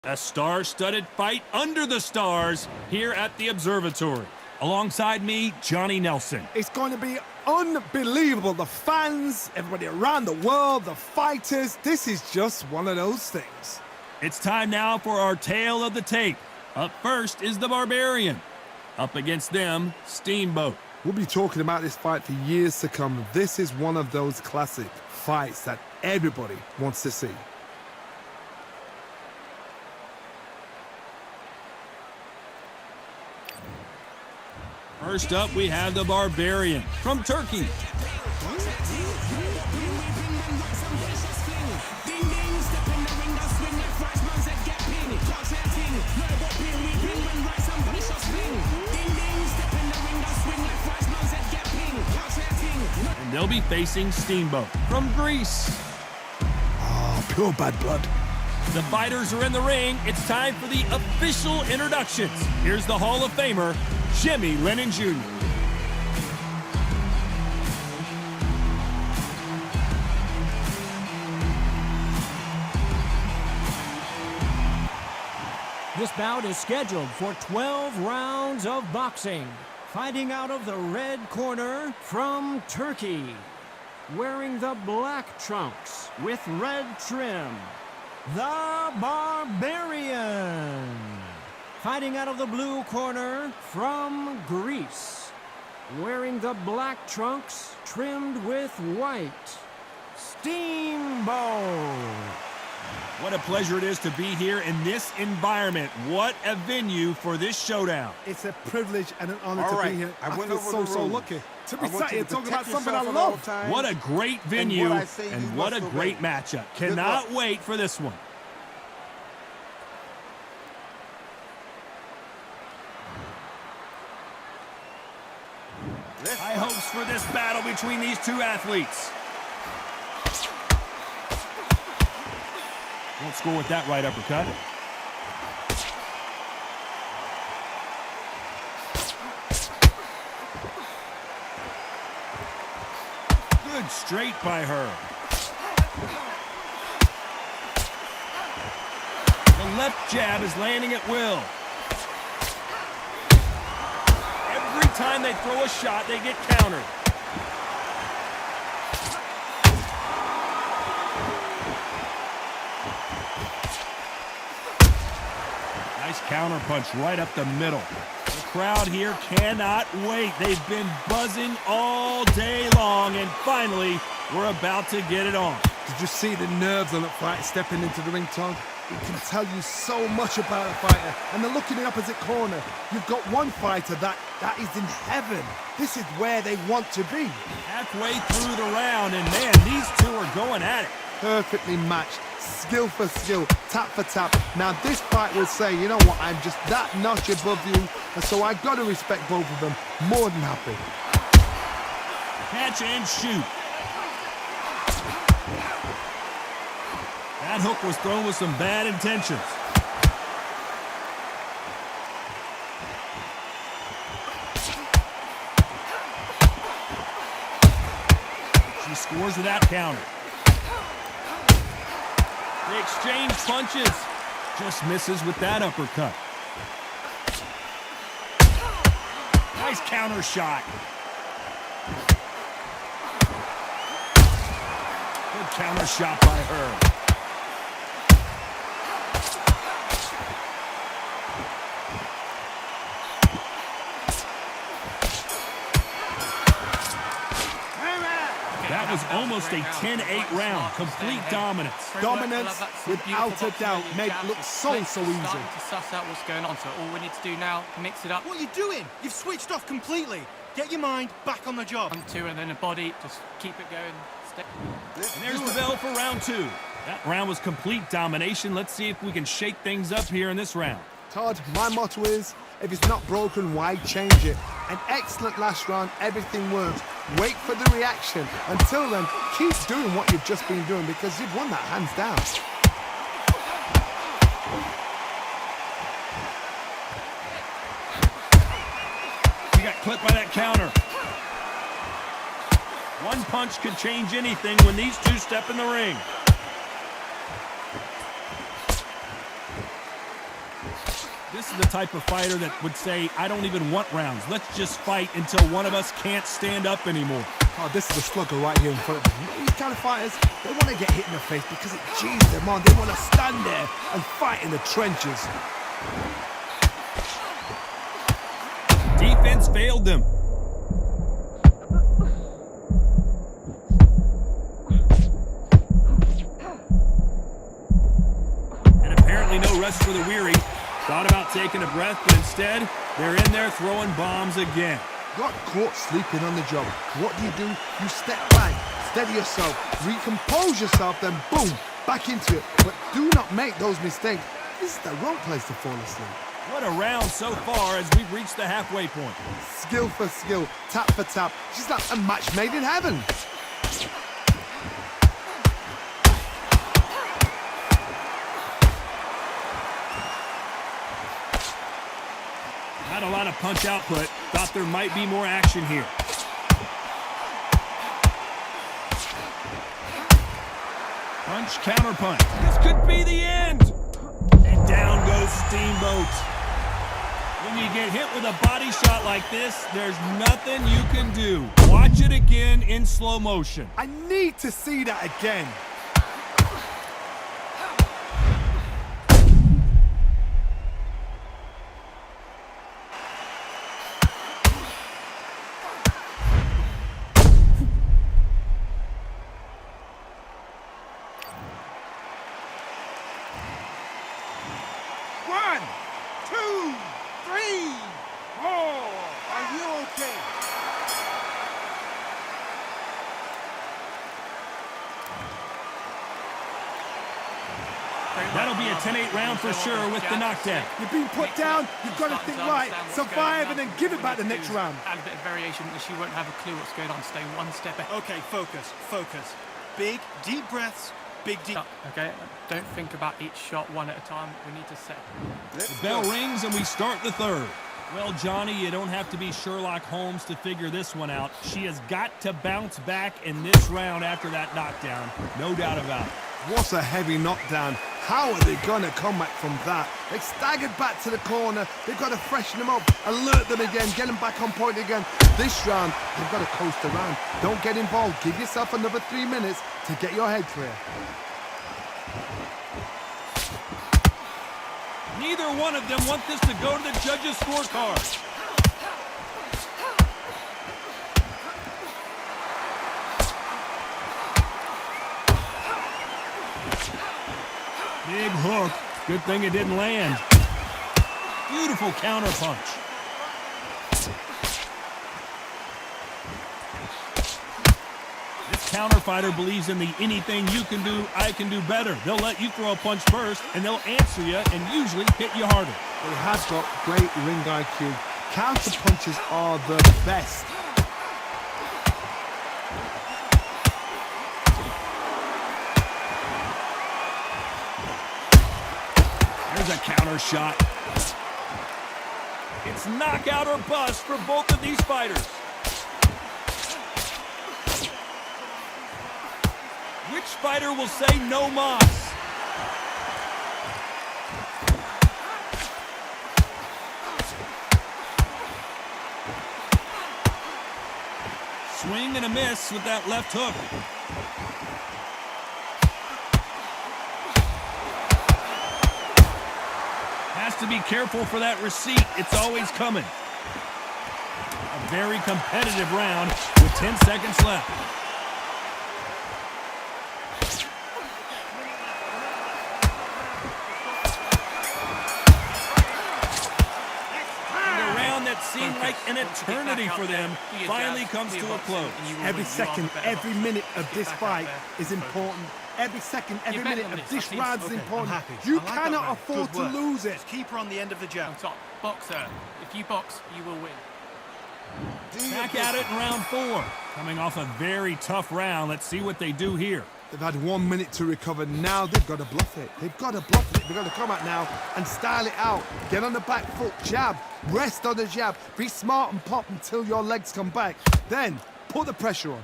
A star-studded fight under the stars here at the observatory. Alongside me, Johnny Nelson. It's going to be unbelievable. The fans, everybody around the world, the fighters. This is just one of those things. It's time now for our tale of the tape. Up first is the Barbarian. Up against them, Steamboat. We'll be talking about this fight for years to come. This is one of those classic fights that everybody wants to see. First up, we have the Barbarian from Turkey. And they'll be facing Steamboat from Greece. Oh, pure bad blood. The fighters are in the ring. It's time for the official introductions. Here's the Hall of Famer, Jimmy Lennon Jr. This bout is scheduled for 12 rounds of boxing. Fighting out of the red corner from Turkey. Wearing the black trunks with red trim, the Barbarian. Fighting out of the blue corner from Greece. Wearing the black trunks trimmed with white, Steamboat. What a pleasure it is to be here in this environment. What a venue for this showdown. It's a privilege and an honor to be here. I feel so lucky to be sat here talking about something I love. What a great venue and what a great matchup. Cannot wait for this one. High hopes for this battle between these two athletes. Won't score with that right uppercut. Good straight by her. The left jab is landing at will. Every time they throw a shot, they get countered. Nice counter punch right up the middle. The crowd here cannot wait. They've been buzzing all day long, and finally, we're about to get it on. Did you see the nerves on that fight stepping into the ring, Todd? It can tell you so much about a fighter. And then look in the opposite corner. You've got one fighter that is in heaven. This is where they want to be. Halfway through the round, and man, these two are going at it. Perfectly matched, skill for skill, tap for tap. Now this fight will say, you know what, I'm just that notch above you, and so I got to respect both of them. More than happy. Catch and shoot. That hook was thrown with some bad intentions. She scores with that counter. They exchange punches. Just misses with that uppercut. Nice counter shot. Good counter shot by her. That was almost a 10-8 round. Complete dominance. Dominance, without a doubt, made it look so easy. Starting to suss out what's going on, so all we need to do now, mix it up. What are you doing? You've switched off completely. Get your mind back on the job. 1, 2, and then the body, just keep it going. And there's the bell for round 2. That round was complete domination. Let's see if we can shake things up here in this round. Todd, my motto is, if it's not broken, why change it? An excellent last round, everything works. Wait for the reaction. Until then, keep doing what you've just been doing because you've won that hands down. She got clipped by that counter. One punch could change anything when these two step in the ring. This is the type of fighter that would say, I don't even want rounds. Let's just fight until one of us can't stand up anymore. Oh, this is the slugger right here in front of them. These kind of fighters, they want to get hit in the face because it G's them on. They want to stand there and fight in the trenches. Defense failed them. And apparently no rest for the weary. Thought about taking a breath, but instead, they're in there throwing bombs again. Got caught sleeping on the job. What do? You step back, steady yourself, recompose yourself, then boom, back into it. But do not make those mistakes. This is the wrong place to fall asleep. What a round so far as we've reached the halfway point. Skill for skill, tap for tap. She's like a match made in heaven. Not a lot of punch output. Thought there might be more action here. Punch, counter punch. This could be the end. And down goes Steamboat. When you get hit with a body shot like this, there's nothing you can do. Watch it again in slow motion. I need to see that again. One, two, three, four. Are you okay? That'll be a 10-8 round for sure with the knockdown. You've been put down, you've got to think right, survive and then give it back the next round. Add a bit of variation, and she won't have a clue what's going on. Stay one step ahead. Okay, focus. Big, deep breaths. Big, deep. Okay, don't think about each shot one at a time. We need to set. The bell rings and we start the third. Well, Johnny, you don't have to be Sherlock Holmes to figure this one out. She has got to bounce back in this round after that knockdown. No doubt about it. What a heavy knockdown. How are they going to come back from that? They staggered back to the corner. They've got to freshen them up, alert them again, get them back on point again. This round, they've got to coast around. Don't get involved. Give yourself another 3 minutes to get your head clear. Neither one of them want this to go to the judges' scorecard. Big hook. Good thing it didn't land. Beautiful counter punch. This counter fighter believes in the anything you can do, I can do better. They'll let you throw a punch first, and they'll answer you and usually hit you harder. They have got great ring IQ. Counter punches are the best. There's a counter shot. It's knockout or bust for both of these fighters. Which fighter will say no mas? Swing and a miss with that left hook. Has to be careful for that receipt. It's always coming. A very competitive round with 10 seconds left. And a round that seemed like an eternity for them finally comes to a close. Every second, every minute of this fight is important. Every second, every minute of this round is important. You cannot afford to lose it. Just keep her on the end of the jab. On top. Boxer. If you box, you will win. Back at it in round 4. Coming off a very tough round. Let's see what they do here. They've had 1 minute to recover. Now they've got to bluff it. They've got to bluff it. They've got to come out now and style it out. Get on the back foot, jab. Rest on the jab. Be smart and pop until your legs come back. Then put the pressure on.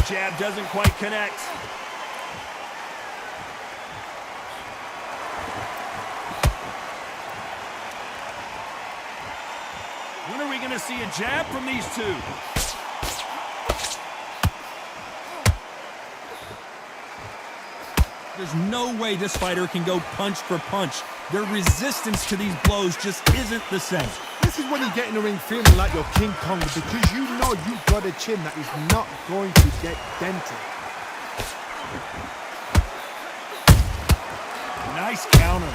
jab doesn't quite connect. When are we going to see a jab from these two? There's no way this fighter can go punch for punch. Their resistance to these blows just isn't the same. This is when you get in the ring feeling like you're King Kong because you know you've got a chin that is not going to get dented. Nice counter.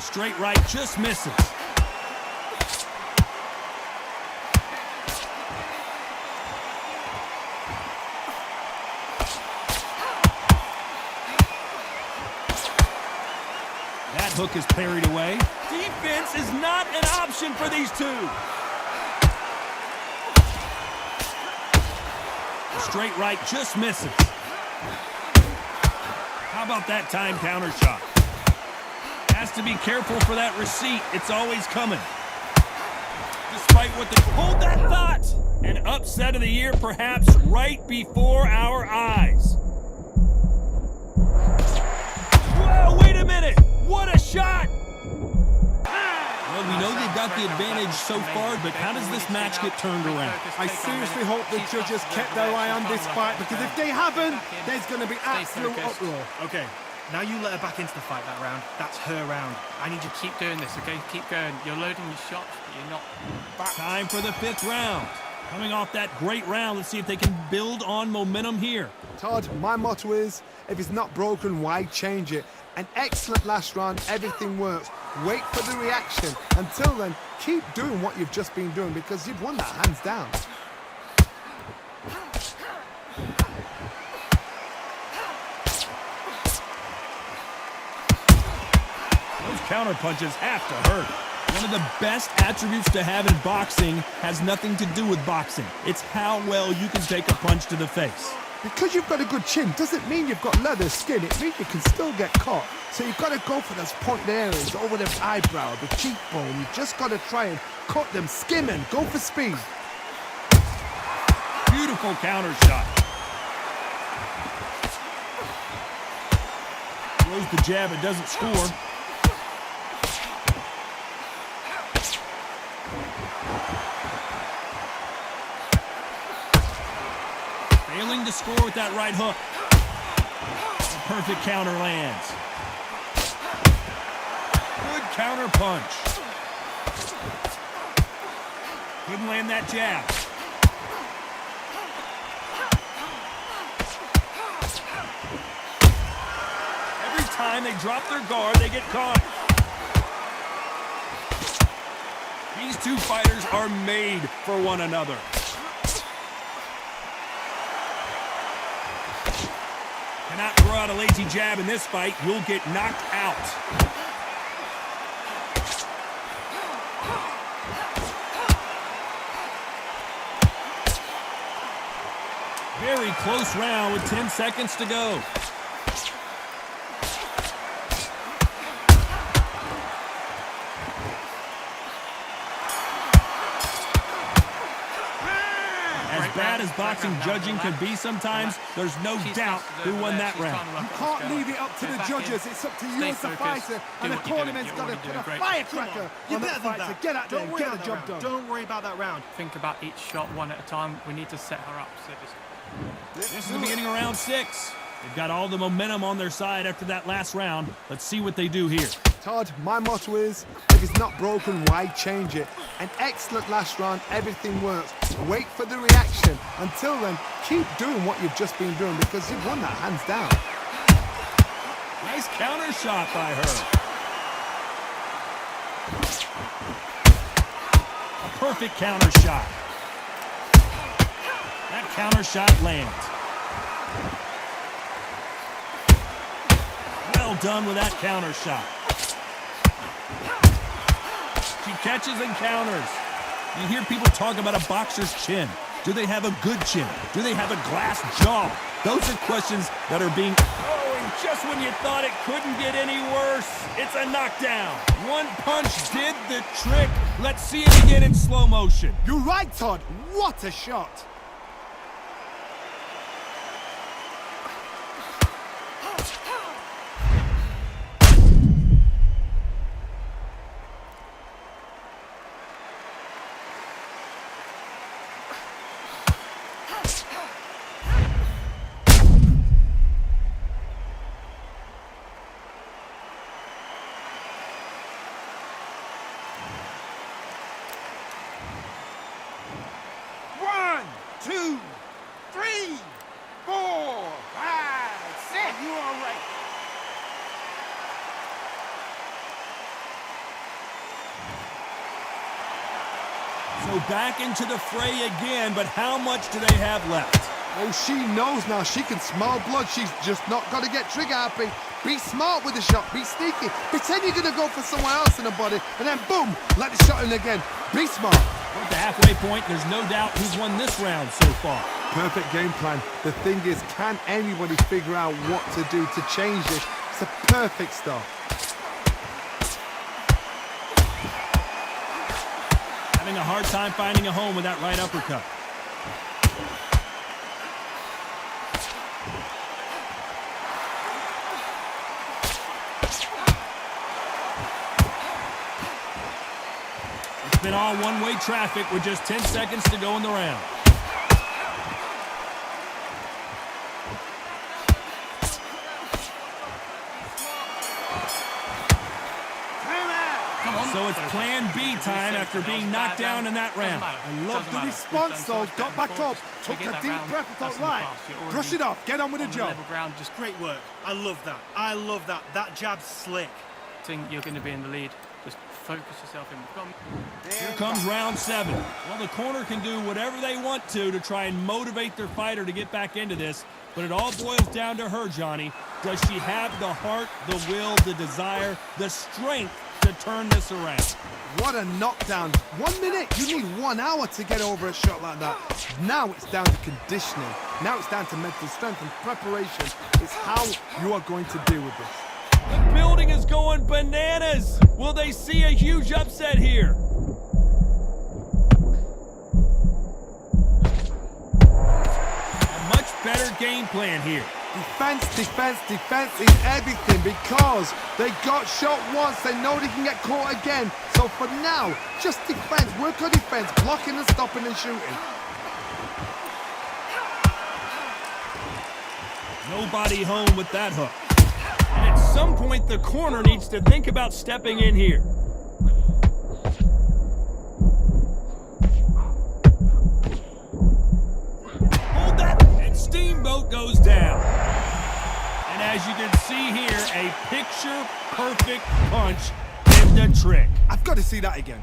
Straight right just misses. That hook is parried away. Defense is not an option for these two. Straight right just misses. How about that time counter shot? Has to be careful for that receipt. It's always coming. Despite what they hold that thought. An upset of the year perhaps right before our eyes. Whoa, wait a minute. What a shot. Well, we know they've got the advantage so far, but how does this match get turned around? I seriously hope the judges kept their eye on this fight because if they haven't, there's going to be absolute uproar. Okay, now you let her back into the fight that round. That's her round. I need you to keep doing this, okay? Keep going. You're loading your shots, but you're not back. Time for the 5th round. Coming off that great round, let's see if they can build on momentum here. Todd, my motto is, if it's not broken, why change it? An excellent last round, everything works. Wait for the reaction. Until then, keep doing what you've just been doing because you've won that hands down. Those counter punches have to hurt. One of the best attributes to have in boxing has nothing to do with boxing. It's how well you can take a punch to the face. Because you've got a good chin doesn't mean you've got leather skin. It means you can still get caught. So you've got to go for those pointed areas over the eyebrow, the cheekbone. You've just got to try and cut them, skim and go for speed. Beautiful counter shot. Throws the jab, it doesn't score. Failing to score with that right hook. A perfect counter lands. Good counter punch. Couldn't land that jab. Every time they drop their guard, they get caught. These two fighters are made for one another. Cannot throw out a lazy jab in this fight. You'll get knocked out. Very close round with 10 seconds to go. As bad as boxing judging can be sometimes, there's no doubt who won that round. You can't leave it up to the judges. It's up to you as the fighter. And the cornerman's got to put a firecracker You're on better that than fight that. to get out there Don't and worry get about the that job round. done. Don't worry about that round. Think about each shot one at a time. We need to set her up. So just This is the beginning of round 6. They've got all the momentum on their side after that last round. Let's see what they do here. Todd, my motto is, if it's not broken, why change it? An excellent last round, everything works. Wait for the reaction. Until then, keep doing what you've just been doing because you've won that hands down. Nice counter shot by her. A perfect counter shot. That counter shot lands. Well done with that counter shot. She catches and counters. You hear people talk about a boxer's chin. Do they have a good chin? Do they have a glass jaw? Those are questions that are being... Oh, just when you thought it couldn't get any worse, it's a knockdown. One punch did the trick. Let's see it again in slow motion. You're right, Todd. What a shot. One, two, three, 4, 5, 6. You all right? So back into the fray again, but how much do they have left? Oh, she knows now. She can smell blood. She's just not got to get trigger happy. Be smart with the shot. Be sneaky. Pretend you're going to go for someone else in the body, and then boom, let the shot in again. Be smart. At the halfway point, there's no doubt who's won this round so far. Perfect game plan. The thing is, can anybody figure out what to do to change this? It's a perfect start. Having a hard time finding a home with that right uppercut. It's been all one-way traffic with just 10 seconds to go in the round. So it's plan B time after being knocked down in that round. I love the response, though. Got back up, took a deep breath, thought, right, brush it off, get on with the job. Just great work. I love that. I love that. That jab's slick. Think you're going to be in the lead. Just focus yourself in. Here comes round 7. Well, the corner can do whatever they want to try and motivate their fighter to get back into this, but it all boils down to her, Johnny. Does she have the heart, the will, the desire, the strength to turn this around? What a knockdown. 1 minute, you need 1 hour to get over a shot like that. Now it's down to conditioning. Now it's down to mental strength and preparation. It's how you are going to deal with this. The building is going bananas. Will they see a huge upset here? A much better game plan here. Defense, defense, defense is everything because they got shot once. They know they can get caught again. So for now, just defense. Work on defense, blocking and stopping and shooting. Nobody home with that hook. And at some point, the corner needs to think about stepping in here. Hold that, and Steamboat goes down. And as you can see here, a picture-perfect punch did the trick. I've got to see that again.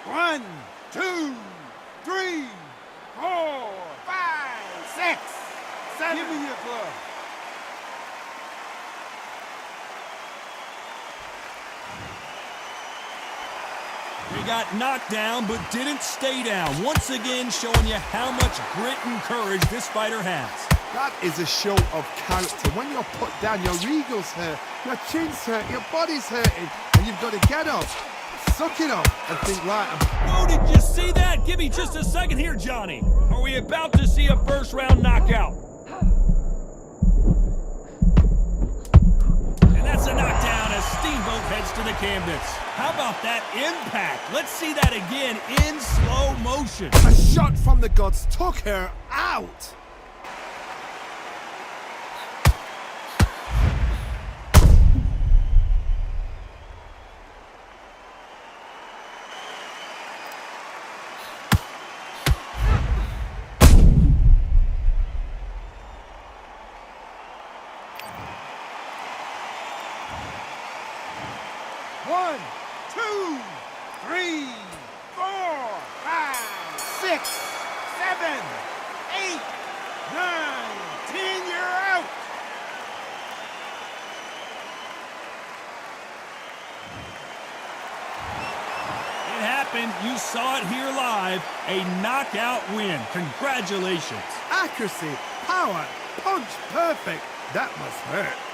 One, two, 3, 4, 5, 6, 7. Give me your glove. They got knocked down, but didn't stay down. Once again, showing you how much grit and courage this fighter has. That is a show of character. When you're put down, your ego's hurt, your chin's hurt, your body's hurting, and you've got to get up, suck it up, and think, right, Oh, did you see that? Give me just a second here, Johnny. Are we about to see a first-round knockout? And that's a knockdown as Steamboat heads to the canvas. How about that impact? Let's see that again in slow motion. a shot from the gods took her out. One, 2, 3, 4, 5, 6, 7, 8, you saw it here live. A knockout win. Congratulations. Accuracy, power, punch perfect. That must hurt.